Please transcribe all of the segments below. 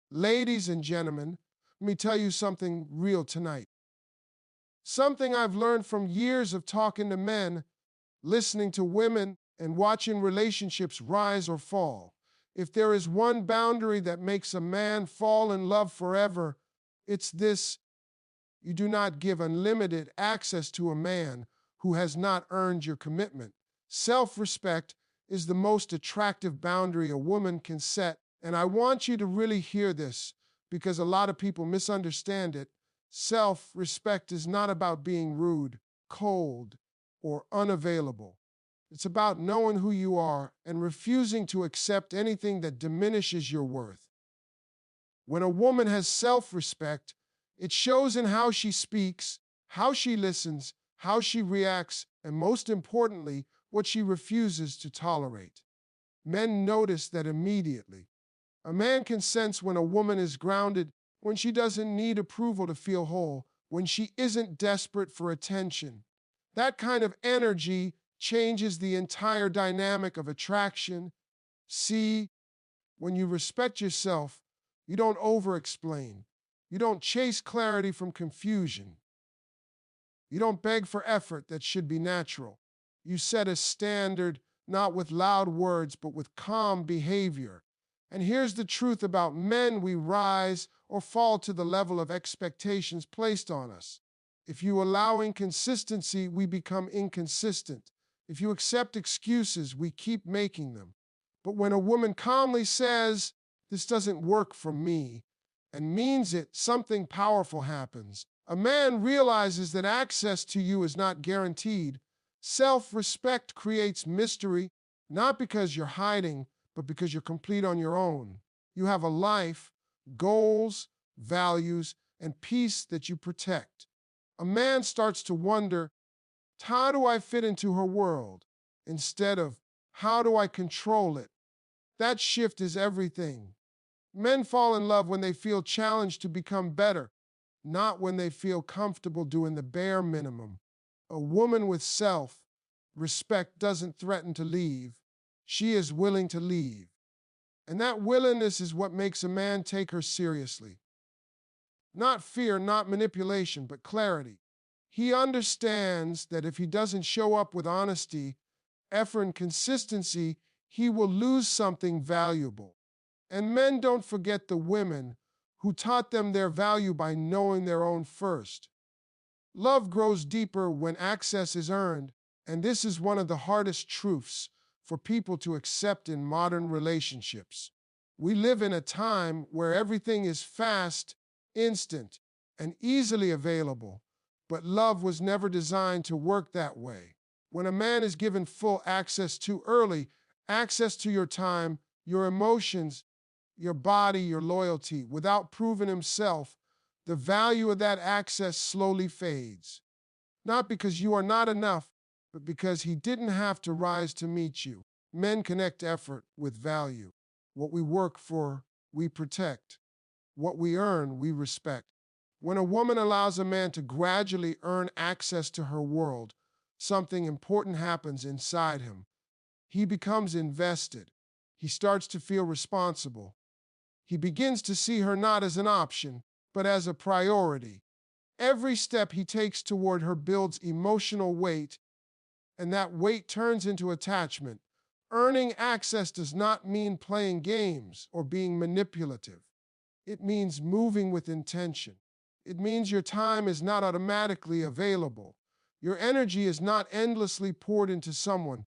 Ladies and gentlemen, let me tell you something real tonight. Something I've learned from years of talking to men, listening to women, and watching relationships rise or fall. If there is one boundary that makes a man fall in love forever, it's this: you do not give unlimited access to a man who has not earned your commitment. Self respect is the most attractive boundary a woman can set. And I want you to really hear this because a lot of people misunderstand it. Self respect is not about being rude, cold, or unavailable. It's about knowing who you are and refusing to accept anything that diminishes your worth. When a woman has self respect, it shows in how she speaks, how she listens, how she reacts, and most importantly, what she refuses to tolerate. Men notice that immediately. A man can sense when a woman is grounded, when she doesn't need approval to feel whole, when she isn't desperate for attention. That kind of energy changes the entire dynamic of attraction. See, when you respect yourself, you don't over-explain. You don't chase clarity from confusion. You don't beg for effort that should be natural. You set a standard not with loud words, but with calm behavior. And here's the truth about men: we rise or fall to the level of expectations placed on us. If you allow inconsistency, we become inconsistent. If you accept excuses, we keep making them. But when a woman calmly says, "This doesn't work for me," and means it, something powerful happens. A man realizes that access to you is not guaranteed. Self-respect creates mystery, not because you're hiding, but because you're complete on your own. You have a life, goals, values, and peace that you protect. A man starts to wonder, how do I fit into her world? Instead of, how do I control it? That shift is everything. Men fall in love when they feel challenged to become better, not when they feel comfortable doing the bare minimum. A woman with self-respect doesn't threaten to leave. She is willing to leave. And that willingness is what makes a man take her seriously. Not fear, not manipulation, but clarity. He understands that if he doesn't show up with honesty, effort, and consistency, he will lose something valuable. And men don't forget the women who taught them their value by knowing their own first. Love grows deeper when access is earned, and this is one of the hardest truths for people to accept in modern relationships. We live in a time where everything is fast, instant, and easily available, but love was never designed to work that way. When a man is given full access too early, access to your time, your emotions, your body, your loyalty, without proving himself, the value of that access slowly fades. Not because you are not enough, but because he didn't have to rise to meet you. Men connect effort with value. What we work for, we protect. What we earn, we respect. When a woman allows a man to gradually earn access to her world, something important happens inside him. He becomes invested. He starts to feel responsible. He begins to see her not as an option, but as a priority. Every step he takes toward her builds emotional weight, and that weight turns into attachment. Earning access does not mean playing games or being manipulative. It means moving with intention. It means your time is not automatically available. Your energy is not endlessly poured into someone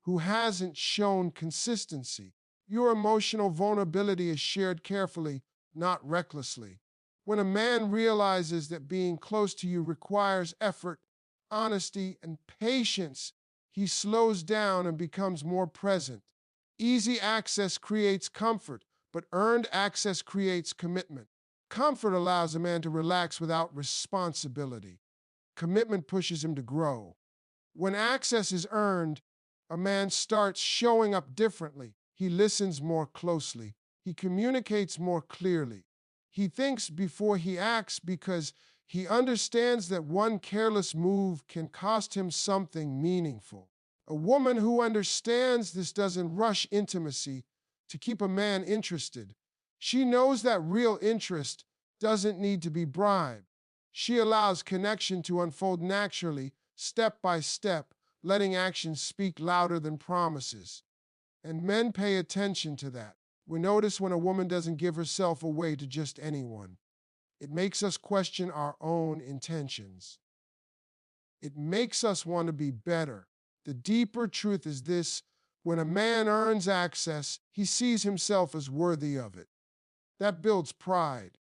who hasn't shown consistency. Your emotional vulnerability is shared carefully, not recklessly. When a man realizes that being close to you requires effort, honesty, and patience, he slows down and becomes more present. Easy access creates comfort, but earned access creates commitment. Comfort allows a man to relax without responsibility. Commitment pushes him to grow. When access is earned, a man starts showing up differently. He listens more closely. He communicates more clearly. He thinks before he acts because he understands that one careless move can cost him something meaningful. A woman who understands this doesn't rush intimacy to keep a man interested. She knows that real interest doesn't need to be bribed. She allows connection to unfold naturally, step by step, letting actions speak louder than promises. And men pay attention to that. We notice when a woman doesn't give herself away to just anyone. It makes us question our own intentions. It makes us want to be better. The deeper truth is this: when a man earns access, he sees himself as worthy of it. That builds pride.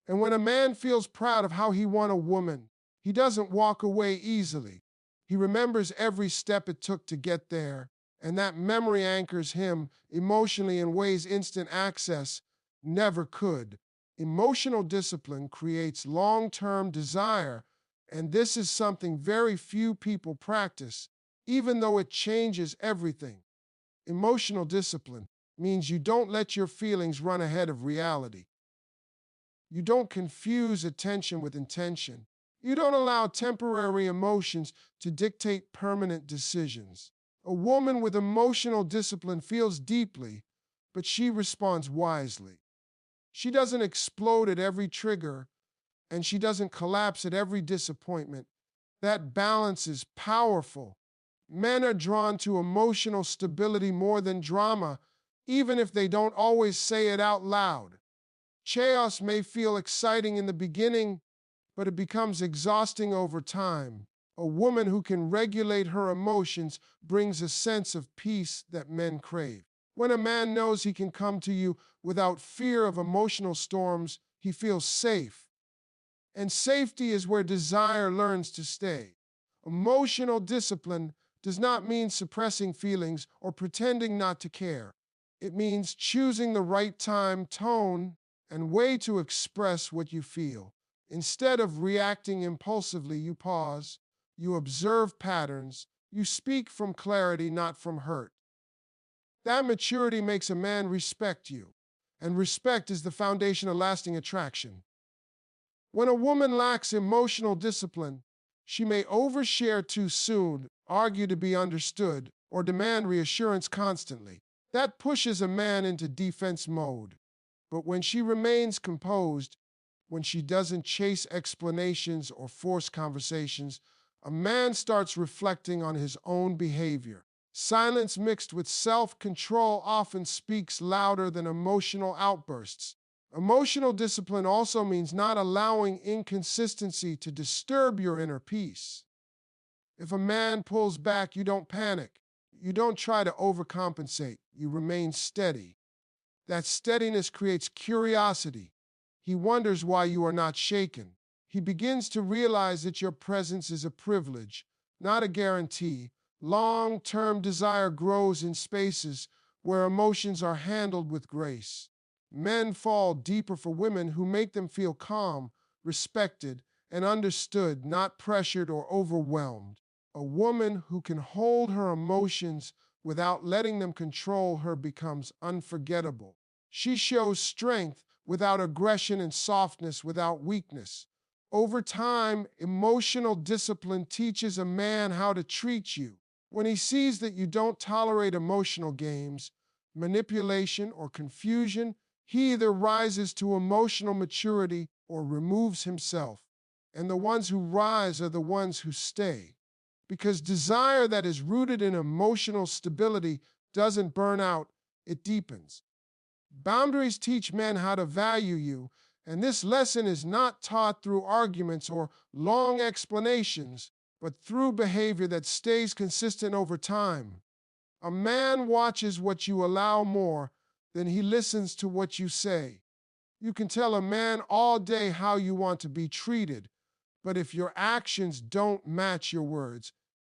And when a man feels proud of how he won a woman, he doesn't walk away easily. He remembers every step it took to get there, and that memory anchors him emotionally in ways instant access never could. Emotional discipline creates long-term desire, and this is something very few people practice, even though it changes everything. Emotional discipline means you don't let your feelings run ahead of reality. You don't confuse attention with intention. You don't allow temporary emotions to dictate permanent decisions. A woman with emotional discipline feels deeply, but she responds wisely. She doesn't explode at every trigger, and she doesn't collapse at every disappointment. That balance is powerful. Men are drawn to emotional stability more than drama, even if they don't always say it out loud. Chaos may feel exciting in the beginning, but it becomes exhausting over time. A woman who can regulate her emotions brings a sense of peace that men crave. When a man knows he can come to you without fear of emotional storms, he feels safe. And safety is where desire learns to stay. Emotional discipline does not mean suppressing feelings or pretending not to care. It means choosing the right time, tone, and way to express what you feel. Instead of reacting impulsively, you pause, you observe patterns, you speak from clarity, not from hurt. That maturity makes a man respect you, and respect is the foundation of lasting attraction. When a woman lacks emotional discipline, she may overshare too soon, argue to be understood, or demand reassurance constantly. That pushes a man into defense mode. But when she remains composed, when she doesn't chase explanations or force conversations, a man starts reflecting on his own behavior. Silence mixed with self-control often speaks louder than emotional outbursts. Emotional discipline also means not allowing inconsistency to disturb your inner peace. If a man pulls back, you don't panic. You don't try to overcompensate. You remain steady. That steadiness creates curiosity. He wonders why you are not shaken. He begins to realize that your presence is a privilege, not a guarantee. Long-term desire grows in spaces where emotions are handled with grace. Men fall deeper for women who make them feel calm, respected, and understood, not pressured or overwhelmed. A woman who can hold her emotions without letting them control her becomes unforgettable. She shows strength without aggression and softness without weakness. Over time, emotional discipline teaches a man how to treat you. When he sees that you don't tolerate emotional games, manipulation, or confusion, he either rises to emotional maturity or removes himself. And the ones who rise are the ones who stay. Because desire that is rooted in emotional stability doesn't burn out, it deepens. Boundaries teach men how to value you, and this lesson is not taught through arguments or long explanations, but through behavior that stays consistent over time. A man watches what you allow more than he listens to what you say. You can tell a man all day how you want to be treated, but if your actions don't match your words,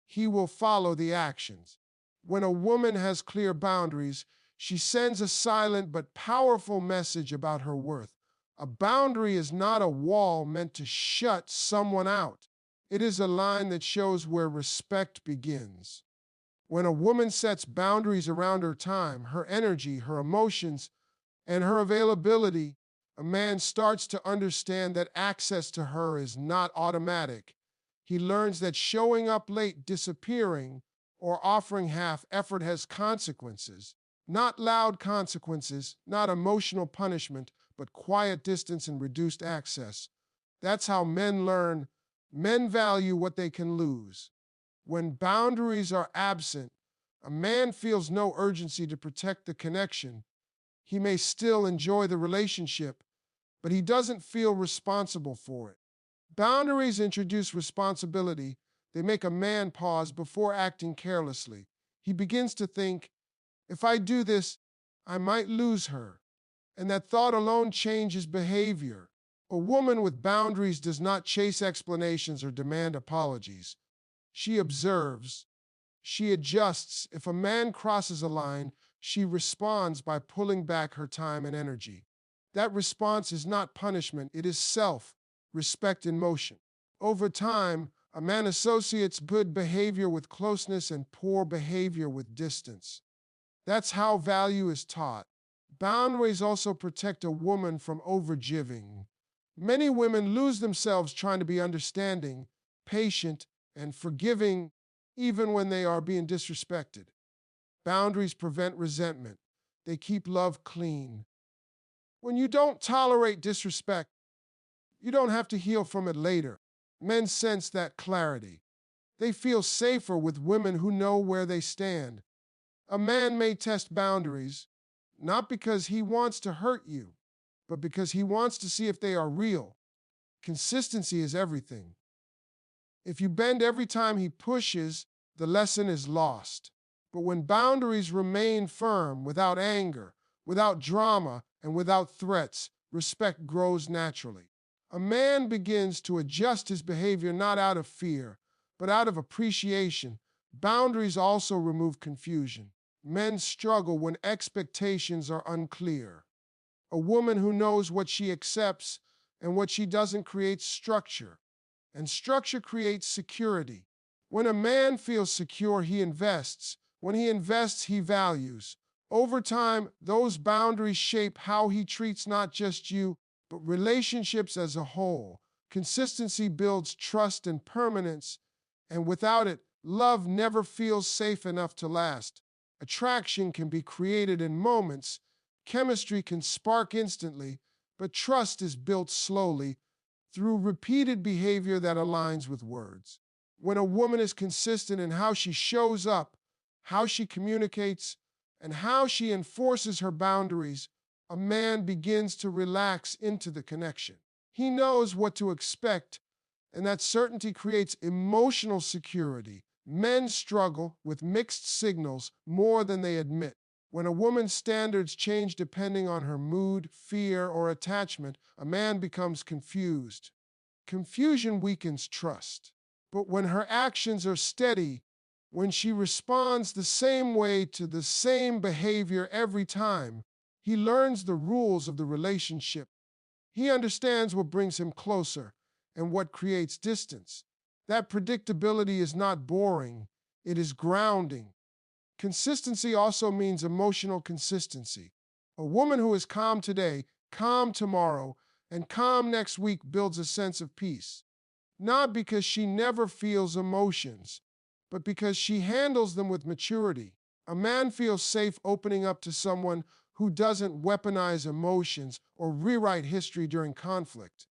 he will follow the actions. When a woman has clear boundaries, she sends a silent but powerful message about her worth. A boundary is not a wall meant to shut someone out. It is a line that shows where respect begins. When a woman sets boundaries around her time, her energy, her emotions, and her availability, a man starts to understand that access to her is not automatic. He learns that showing up late, disappearing, or offering half effort has consequences. Not loud consequences, not emotional punishment, but quiet distance and reduced access. That's how men learn. Men value what they can lose. When boundaries are absent, a man feels no urgency to protect the connection. He may still enjoy the relationship, but he doesn't feel responsible for it. Boundaries introduce responsibility. They make a man pause before acting carelessly. He begins to think, if I do this, I might lose her. And that thought alone changes behavior. A woman with boundaries does not chase explanations or demand apologies. She observes. She adjusts. If a man crosses a line, she responds by pulling back her time and energy. That response is not punishment, it is self-respect in motion. Over time, a man associates good behavior with closeness and poor behavior with distance. That's how value is taught. Boundaries also protect a woman from overgiving. Many women lose themselves trying to be understanding, patient, and forgiving even when they are being disrespected. Boundaries prevent resentment. They keep love clean. When you don't tolerate disrespect, you don't have to heal from it later. Men sense that clarity. They feel safer with women who know where they stand. A man may test boundaries, not because he wants to hurt you, but because he wants to see if they are real. Consistency is everything. If you bend every time he pushes, the lesson is lost. But when boundaries remain firm, without anger, without drama, and without threats, respect grows naturally. A man begins to adjust his behavior not out of fear, but out of appreciation. Boundaries also remove confusion. Men struggle when expectations are unclear. A woman who knows what she accepts and what she doesn't creates structure, and structure creates security. When a man feels secure, he invests. When he invests, he values. Over time, those boundaries shape how he treats not just you, but relationships as a whole. Consistency builds trust and permanence, and without it, love never feels safe enough to last. Attraction can be created in moments, chemistry can spark instantly, but trust is built slowly through repeated behavior that aligns with words. When a woman is consistent in how she shows up, how she communicates, and how she enforces her boundaries, a man begins to relax into the connection. He knows what to expect, and that certainty creates emotional security. Men struggle with mixed signals more than they admit. When a woman's standards change depending on her mood, fear, or attachment, a man becomes confused. Confusion weakens trust. But when her actions are steady, when she responds the same way to the same behavior every time, he learns the rules of the relationship. He understands what brings him closer and what creates distance. That predictability is not boring, it is grounding. Consistency also means emotional consistency. A woman who is calm today, calm tomorrow, and calm next week builds a sense of peace. Not because she never feels emotions, but because she handles them with maturity. A man feels safe opening up to someone who doesn't weaponize emotions or rewrite history during conflict.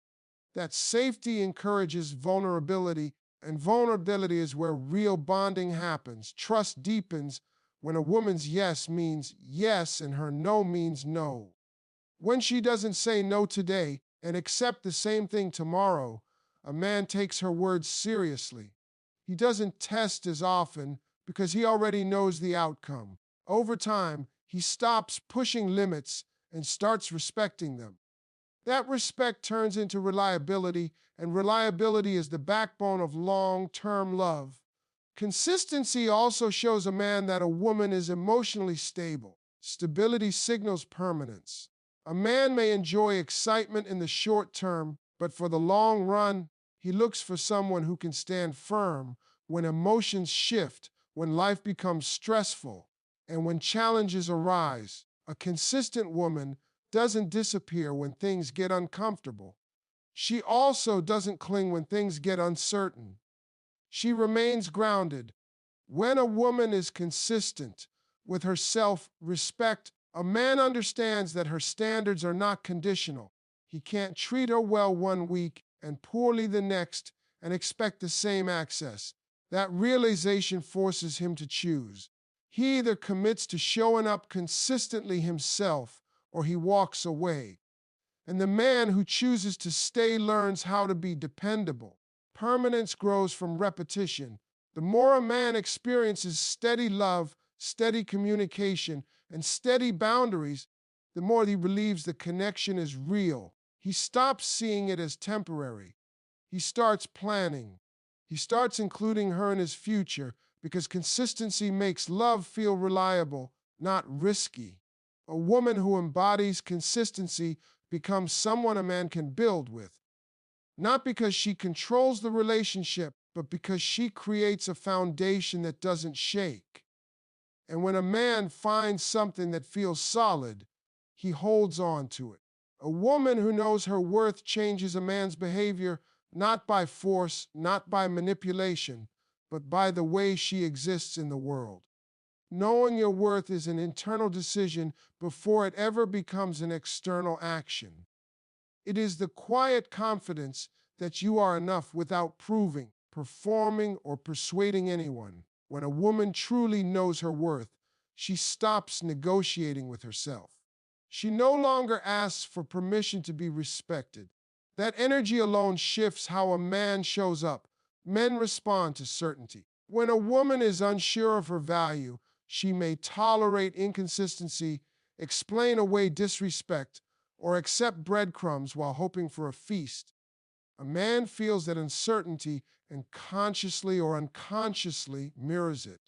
That safety encourages vulnerability, and vulnerability is where real bonding happens. Trust deepens when a woman's yes means yes and her no means no. When she doesn't say no today and accept the same thing tomorrow, a man takes her words seriously. He doesn't test as often because he already knows the outcome. Over time, he stops pushing limits and starts respecting them. That respect turns into reliability, and reliability is the backbone of long-term love. Consistency also shows a man that a woman is emotionally stable. Stability signals permanence. A man may enjoy excitement in the short term, but for the long run, he looks for someone who can stand firm when emotions shift, when life becomes stressful, and when challenges arise. A consistent woman doesn't disappear when things get uncomfortable. She also doesn't cling when things get uncertain. She remains grounded. When a woman is consistent, with her self-respect, a man understands that her standards are not conditional. He can't treat her well one week and poorly the next and expect the same access. That realization forces him to choose. He either commits to showing up consistently himself or he walks away. And the man who chooses to stay learns how to be dependable. Permanence grows from repetition. The more a man experiences steady love, steady communication, and steady boundaries, the more he believes the connection is real. He stops seeing it as temporary. He starts planning. He starts including her in his future because consistency makes love feel reliable, not risky. A woman who embodies consistency becomes someone a man can build with, not because she controls the relationship, but because she creates a foundation that doesn't shake. And when a man finds something that feels solid, he holds on to it. A woman who knows her worth changes a man's behavior not by force, not by manipulation, but by the way she exists in the world. Knowing your worth is an internal decision before it ever becomes an external action. It is the quiet confidence that you are enough without proving, performing, or persuading anyone. When a woman truly knows her worth, she stops negotiating with herself. She no longer asks for permission to be respected. That energy alone shifts how a man shows up. Men respond to certainty. When a woman is unsure of her value, she may tolerate inconsistency, explain away disrespect, or accept breadcrumbs while hoping for a feast. A man feels that uncertainty and consciously or unconsciously mirrors it.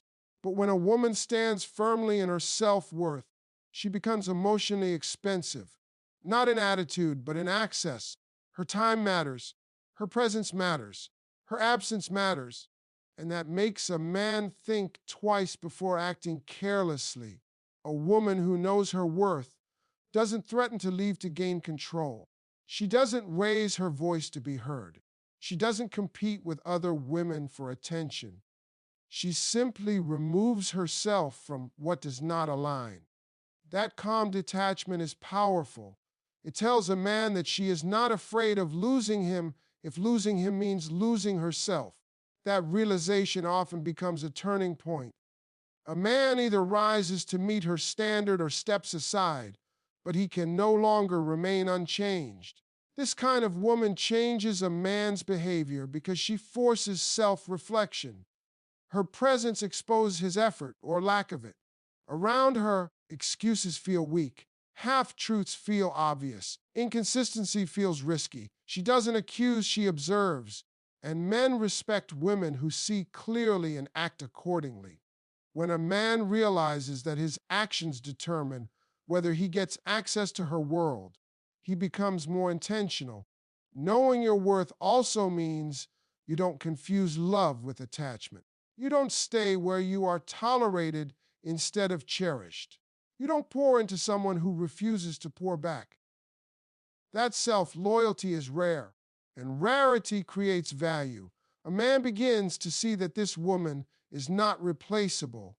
But when a woman stands firmly in her self-worth, she becomes emotionally expensive, not in attitude, but in access. Her time matters, her presence matters, her absence matters, and that makes a man think twice before acting carelessly. A woman who knows her worth doesn't threaten to leave to gain control. She doesn't raise her voice to be heard. She doesn't compete with other women for attention. She simply removes herself from what does not align. That calm detachment is powerful. It tells a man that she is not afraid of losing him if losing him means losing herself. That realization often becomes a turning point. A man either rises to meet her standard or steps aside, but he can no longer remain unchanged. This kind of woman changes a man's behavior because she forces self-reflection. Her presence exposes his effort or lack of it. Around her, excuses feel weak. Half-truths feel obvious. Inconsistency feels risky. She doesn't accuse, she observes. And men respect women who see clearly and act accordingly. When a man realizes that his actions determine whether he gets access to her world, he becomes more intentional. Knowing your worth also means you don't confuse love with attachment. You don't stay where you are tolerated instead of cherished. You don't pour into someone who refuses to pour back. That self-loyalty is rare, and rarity creates value. A man begins to see that this woman is not replaceable,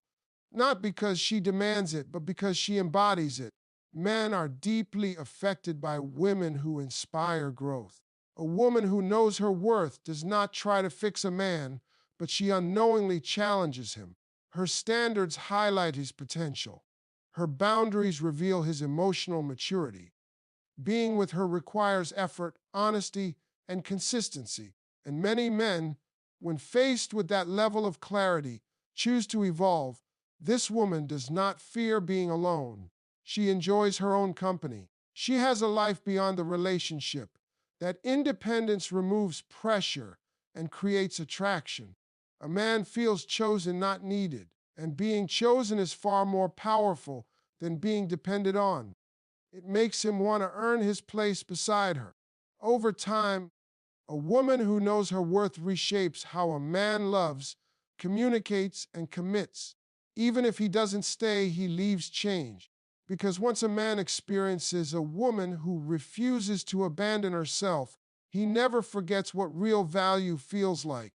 not because she demands it, but because she embodies it. Men are deeply affected by women who inspire growth. A woman who knows her worth does not try to fix a man, but she unknowingly challenges him. Her standards highlight his potential. Her boundaries reveal his emotional maturity. Being with her requires effort, honesty, and consistency. And many men, when faced with that level of clarity, choose to evolve. This woman does not fear being alone. She enjoys her own company. She has a life beyond the relationship. That independence removes pressure and creates attraction. A man feels chosen, not needed, and being chosen is far more powerful than being depended on. It makes him want to earn his place beside her. Over time, a woman who knows her worth reshapes how a man loves, communicates, and commits. Even if he doesn't stay, he leaves change. Because once a man experiences a woman who refuses to abandon herself, he never forgets what real value feels like.